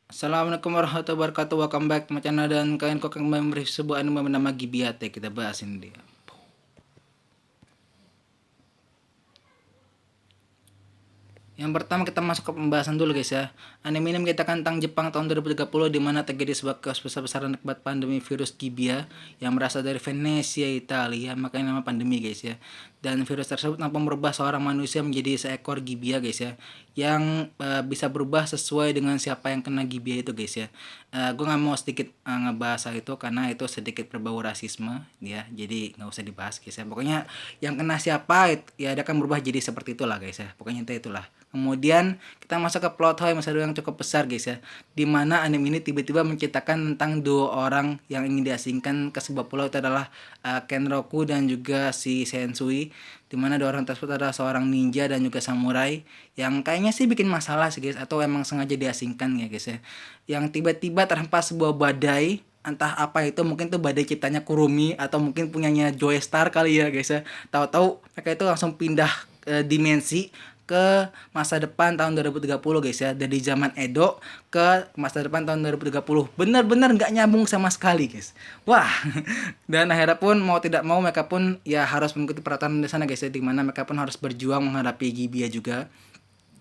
Assalamualaikum warahmatullahi wabarakatuh. Welcome back to my channel dan kalian kok kembali mereview sebuah anime bernama Gibiate. Kita bahas ini dia. Yang pertama kita masuk ke pembahasan dulu guys ya. Anime ini menceritakan tentang Jepang tahun 2030 di mana terjadi sebuah chaos besar-besaran akibat pandemi virus Gibia yang berasal dari Venesia, Italia. Makanya nama pandemi guys ya. Dan virus tersebut nampak merubah seorang manusia menjadi seekor Gibia guys ya. Yang bisa berubah sesuai dengan siapa yang kena Gibia itu guys ya. Gue nggak mau sedikit ngebahas hal itu karena itu sedikit berbau rasisme ya. Jadi nggak usah dibahas guys ya. Pokoknya yang kena siapa ya dia akan berubah jadi seperti itulah guys ya. Pokoknya itulah. Kemudian kita masuk ke plot hole yang cukup besar guys ya. Dimana anime ini tiba-tiba menceritakan tentang dua orang yang ingin diasingkan ke sebuah pulau. Itu adalah Kenroku dan juga si Sensui. Dimana dua orang tersebut adalah seorang ninja dan juga samurai. Yang kayaknya sih bikin masalah sih guys. Atau emang sengaja diasingkan ya guys ya. Yang tiba-tiba terhempas sebuah badai, entah apa itu, mungkin tuh badai ciptanya Kurumi atau mungkin punyanya Joestar kali ya guys ya. Tahu-tahu mereka itu langsung pindah dimensi ke masa depan tahun 2030 guys ya, dari zaman Edo ke masa depan tahun 2030. Benar-benar nggak nyambung sama sekali guys. Wah. Dan akhirnya pun mau tidak mau mereka pun ya harus mengikuti peraturan di sana guys ya, dimana mereka pun harus berjuang menghadapi Gibia juga,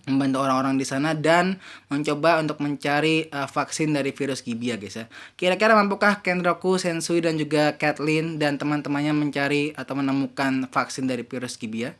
membantu orang-orang di sana dan mencoba untuk mencari vaksin dari virus Gibia guys ya. Kira-kira mampukah Kenroku, Sensui dan juga Kathleen dan teman-temannya mencari atau menemukan vaksin dari virus Gibia?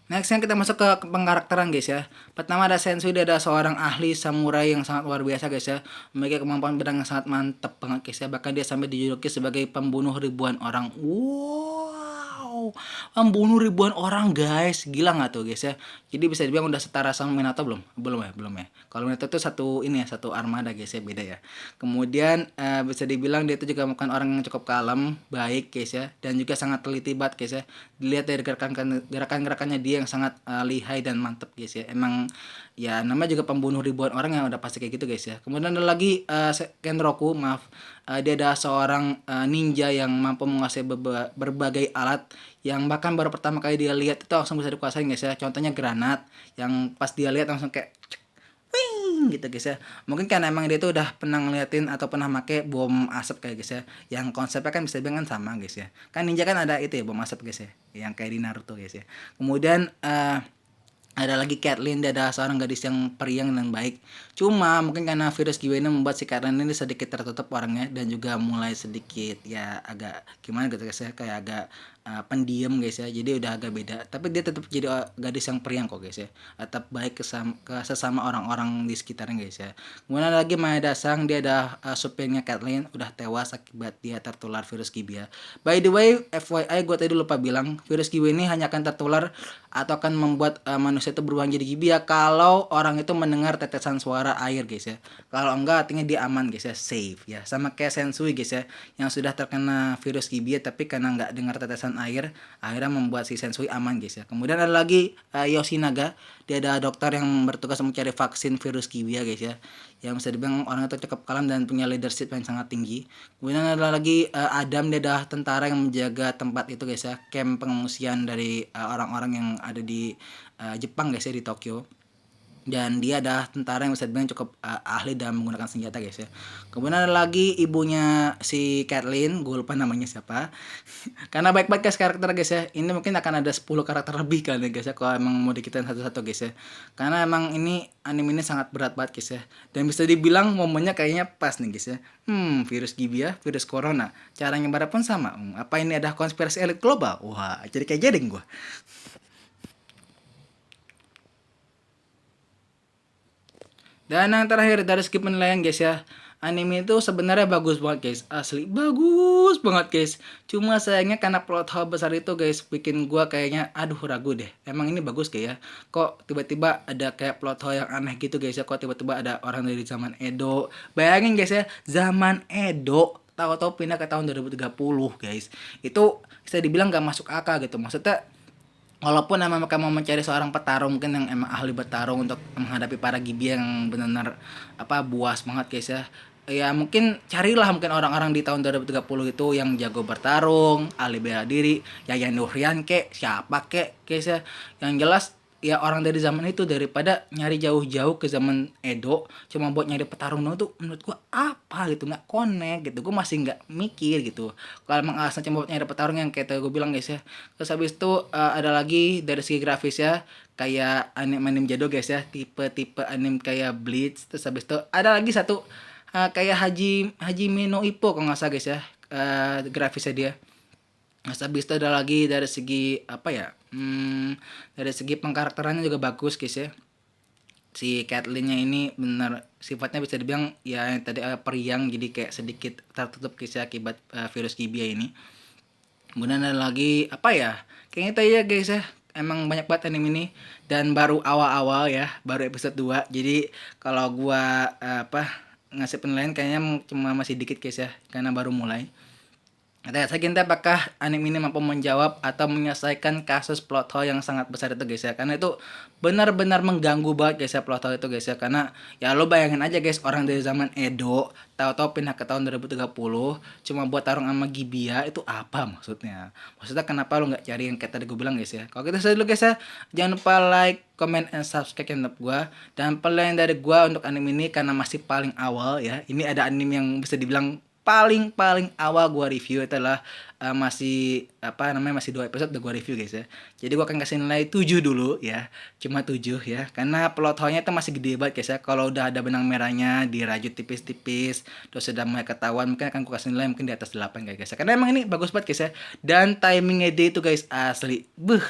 Nextnya kita masuk ke pengkarakteran guys ya. Pertama ada Sensui, dia ada seorang ahli samurai yang sangat luar biasa guys ya. Memiliki kemampuan pedang yang sangat mantep banget guys ya. Bahkan dia sampai dijuluki sebagai pembunuh ribuan orang. Wow, pembunuh ribuan orang guys, gila nggak tuh guys ya. Jadi bisa dibilang udah setara sama Minato belum? Belum ya. Kalau Minato tuh satu ini ya, satu armada guys ya, beda ya. Kemudian bisa dibilang dia itu juga bukan orang yang cukup kalem, baik guys ya, dan juga sangat teliti banget guys ya. Dilihat dari gerakan-gerakannya dia yang sangat lihai dan mantep guys ya. Emang ya namanya juga pembunuh ribuan orang yang udah pasti kayak gitu guys ya. Kemudian ada lagi Kenroku, maaf. Dia adalah seorang ninja yang mampu menguasai berbagai alat yang bahkan baru pertama kali dia lihat itu langsung bisa dikuasain guys ya. Contohnya granat yang pas dia lihat langsung kayak wing gitu guys ya. Mungkin karena emang dia tuh udah pernah ngeliatin atau pernah make bom asap kayak guys ya. Yang konsepnya kan bisa dibilang kan sama guys ya. Kan ninja kan ada itu ya, bom asap guys ya. Yang kayak di Naruto guys ya. Kemudian ada lagi Kathleen, dia adalah seorang gadis yang periang dan baik. Cuma mungkin karena virus Giwa ini membuat si Kathleen ini sedikit tertutup orangnya dan juga mulai sedikit ya agak gimana gitu guys ya, kayak agak pendiam guys ya. Jadi udah agak beda. Tapi dia tetap jadi gadis yang periang kok guys ya. Tetap baik ke sesama orang-orang di sekitarnya guys ya. Kemudian ada lagi Maeda Sang, dia ada supirnya Kathleen, udah tewas akibat dia tertular virus Giwa. By the way, FYI gue tadi lupa bilang, virus Giwa ini hanya akan tertular atau akan membuat manusia itu berubah jadi Gibia kalau orang itu mendengar tetesan suara air guys ya. Kalau enggak artinya dia aman guys ya, safe ya. Sama kayak Sensui guys ya, yang sudah terkena virus Gibia tapi karena nggak dengar tetesan air, akhirnya membuat si Sensui aman guys ya. Kemudian ada lagi Yoshinaga, dia ada dokter yang bertugas mencari vaksin virus Gibia guys ya. Yang bisa dibilang orang itu cukup kalem dan punya leadership yang sangat tinggi. Kemudian ada lagi Adam, dia adalah tentara yang menjaga tempat itu guys ya, camp pengungsian dari orang-orang yang ada di Jepang guys ya, di Tokyo. Dan dia adalah tentara yang bisa dibilang cukup ahli dalam menggunakan senjata guys ya. Kemudian ada lagi ibunya si Kathleen, gue lupa namanya siapa. Karena baik-baik guys karakter guys ya. Ini mungkin akan ada 10 karakter lebih kan ya guys ya, kalau emang mau dikitain satu-satu guys ya. Karena emang ini anime ini sangat berat banget guys ya. Dan bisa dibilang momennya kayaknya pas nih guys ya. Virus Gibia, virus corona. Cara nyebarnya pun sama. Apa ini ada konspirasi elit global? Wah, jadi kayak jeding gue. Dan yang terakhir dari segi penilaian guys ya, anime itu sebenarnya bagus banget guys, asli bagus banget guys. Cuma sayangnya karena plot hole besar itu guys, bikin gua kayaknya aduh ragu deh. Emang ini bagus kayak ya? Kok tiba-tiba ada kayak plot hole yang aneh gitu guys ya? Kok tiba-tiba ada orang dari zaman Edo? Bayangin guys ya, zaman Edo tahu-tahu pindah ke tahun 2030 guys. Itu bisa dibilang gak masuk akal gitu. Maksudnya walaupun emang mereka mau mencari seorang petarung mungkin yang emang ahli bertarung untuk menghadapi para gibi yang benar-benar buas banget guys ya. ya mungkin carilah mungkin orang-orang di tahun 2030 itu yang jago bertarung, ahli bela diri, Yayan Nuryan kek, siapa kek, guys ya. Yang jelas ya orang dari zaman itu daripada nyari jauh-jauh ke zaman Edo cuma buat nyari petarung doang tuh menurut gua apa gitu nggak connect gitu, gua masih nggak mikir gitu kalau emang alasan cuma buat nyari petarung yang kayak tadi gua bilang guys ya. Terus habis itu ada lagi dari segi grafis ya, kayak anime-anime jadul guys ya, tipe-tipe anime kayak Bleach. Terus habis itu ada lagi satu kayak Haji Haji Mino Ippo kalau nggak salah guys ya, grafisnya dia. Mas habis itu ada lagi dari segi apa ya? Dari segi pengkarakterannya juga bagus guys ya. Si Caitlyn-nya ini benar sifatnya bisa dibilang ya yang tadi periang, jadi kayak sedikit tertutup guys ya akibat virus Gibia ini. Kemudian ada lagi apa ya? Kayaknya itu ya guys ya. Emang banyak banget anime ini dan baru awal-awal ya, baru episode 2. Jadi kalau gua ngasih penilaian kayaknya cuma masih dikit guys ya karena baru mulai. Nah, saya kira apakah anime ini mampu menjawab atau menyelesaikan kasus plot hole yang sangat besar itu guys ya. Karena itu benar-benar mengganggu banget guys ya plot hole itu guys ya. Karena ya lo bayangin aja guys, orang dari zaman Edo tahu-tahu pindah ke tahun 2030 cuma buat tarung sama Gibia, itu apa maksudnya? Maksudnya kenapa lo nggak cari yang kayak tadi gue bilang guys ya. Kalau kita dulu guys ya, jangan lupa like, comment, and subscribe channel gue. Dan penilaian dari gue untuk anime ini karena masih paling awal ya. Ini ada anime yang bisa dibilang paling awal gua review itulah masih masih 2 episode udah gua review guys ya. Jadi gua akan kasih nilai 7 dulu ya. Cuma 7 ya. Karena plot hole-nya itu masih gede banget guys ya. Kalau udah ada benang merahnya dirajut tipis-tipis terus sudah mulai ketahuan, mungkin akan gua kasih nilai mungkin di atas 8 guys ya. Karena emang ini bagus banget guys ya. Dan timingnya dia itu guys asli. Gua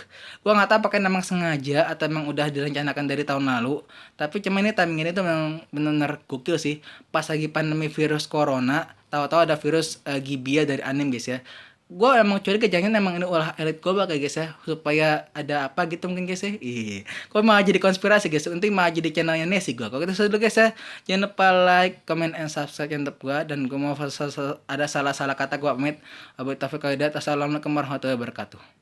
nggak tahu apakah emang sengaja atau emang udah direncanakan dari tahun lalu. Tapi cuma ini timingnya itu memang benar-benar gokil sih. Pas lagi pandemi virus corona, tahu-tahu ada virus Gibia dari anime guys ya. Gue emang curiga jangan emang ini ulah elit global kayak guys ya, supaya ada apa gitu mungkin guys ya. Iya, kok malah jadi konspirasi guys, untung malah jadi channelnya Nesi gue. Kalau gitu dulu guys ya, jangan lupa like, comment, and subscribe channel gue. Dan gue mau ada salah-salah kata gue pamit. Assalamualaikum warahmatullahi wabarakatuh.